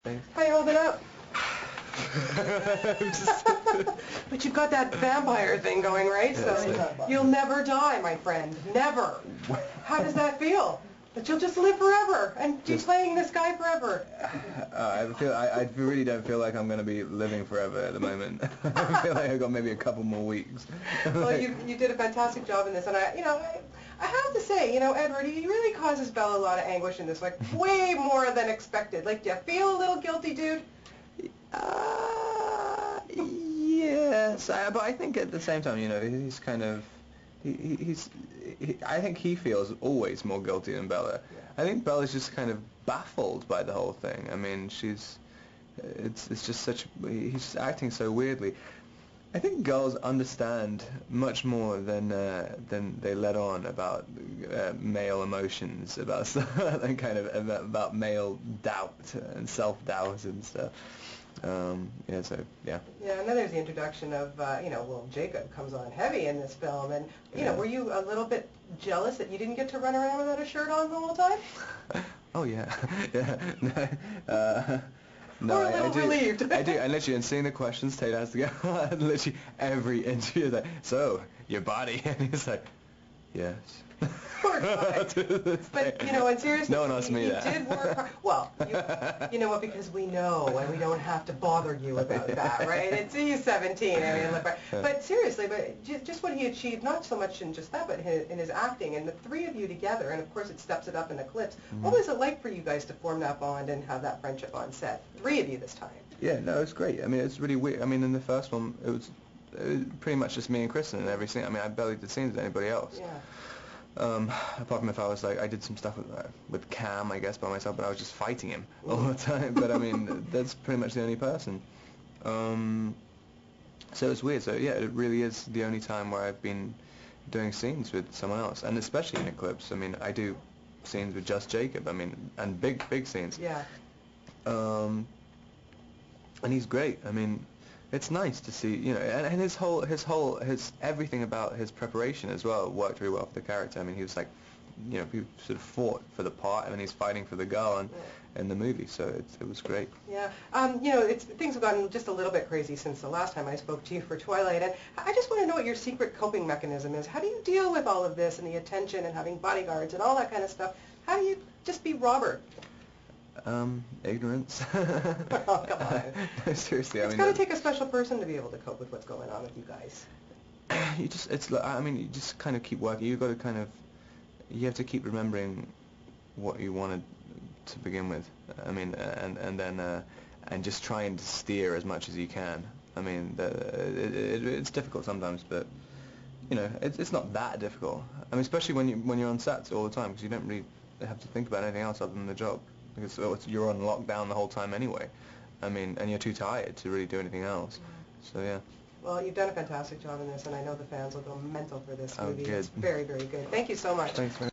Thanks. How you holding up? But you've got that vampire thing going, right? Yeah, so you'll never die, my friend. Never. How does that feel? That you'll just live forever and be playing this guy forever. I really don't feel like I'm going to be living forever at the moment. I feel like I've got maybe a couple more weeks. Well, you did a fantastic job in this, and I have to say, Edward, he really causes Bella a lot of anguish in this, like way more than expected. Like, do you feel a little guilty, dude? Yes, but I think at the same time, he's kind of, I think he feels always more guilty than Bella. Yeah. I think Bella's just kind of baffled by the whole thing. I mean, it's just he's acting so weirdly. I think girls understand much more than they let on about male emotions, about and kind of about male doubt and self-doubt and stuff. Yeah, so yeah. Yeah, and then there's the introduction of, Jacob comes on heavy in this film, and were you a little bit jealous that you didn't get to run around without a shirt on the whole time? Oh yeah, yeah. No, or a little relieved. I do, and literally, and seeing the questions Tate has to go, literally every interview is like, so, your body, and he's like, yes. Poor guy. But, and seriously, no one asked me you that. did work hard. Well, you know what, because we know, and we don't have to bother you about that, right? He's 17, I mean, look, but seriously, just what he achieved, not so much in just that, but in his acting, and the three of you together, and of course it steps it up in the clips. Mm-hmm. What was it like for you guys to form that bond and have that friendship on set? Three of you this time. Yeah, no, it's great. I mean, it's really weird. I mean, in the first one, it was pretty much just me and Kristen in every scene. I mean, I barely did scenes with anybody else. Yeah. Apart from if I was like, I did some stuff with Cam, I guess, by myself, but I was just fighting him all the time. But I mean, that's pretty much the only person. So it's weird. So yeah, it really is the only time where I've been doing scenes with someone else, and especially in Eclipse. I mean, I do scenes with just Jacob. I mean, and big scenes. Yeah. And he's great. I mean, it's nice to see, and his everything about his preparation as well worked really well for the character. I mean, he was like, he sort of fought for the part, and he's fighting for the girl in the movie, so it was great. Yeah, things have gotten just a little bit crazy since the last time I spoke to you for Twilight, and I just want to know what your secret coping mechanism is. How do you deal with all of this and the attention and having bodyguards and all that kind of stuff? How do you just be Robert? Ignorance. Oh, come on. No, seriously, It's got to take a special person to be able to cope with what's going on with you guys. You just kind of keep working. You have to keep remembering what you wanted to begin with. I mean, and just trying to steer as much as you can. I mean, it's difficult sometimes, but it's not that difficult. I mean, especially when you're on sets all the time, because you don't really have to think about anything else other than the job. Because you're on lockdown the whole time anyway. I mean, and you're too tired to really do anything else. So yeah. Well, you've done a fantastic job in this, and I know the fans will go mental for this movie. Good. It's very, very good. Thanks so much. Thanks, man.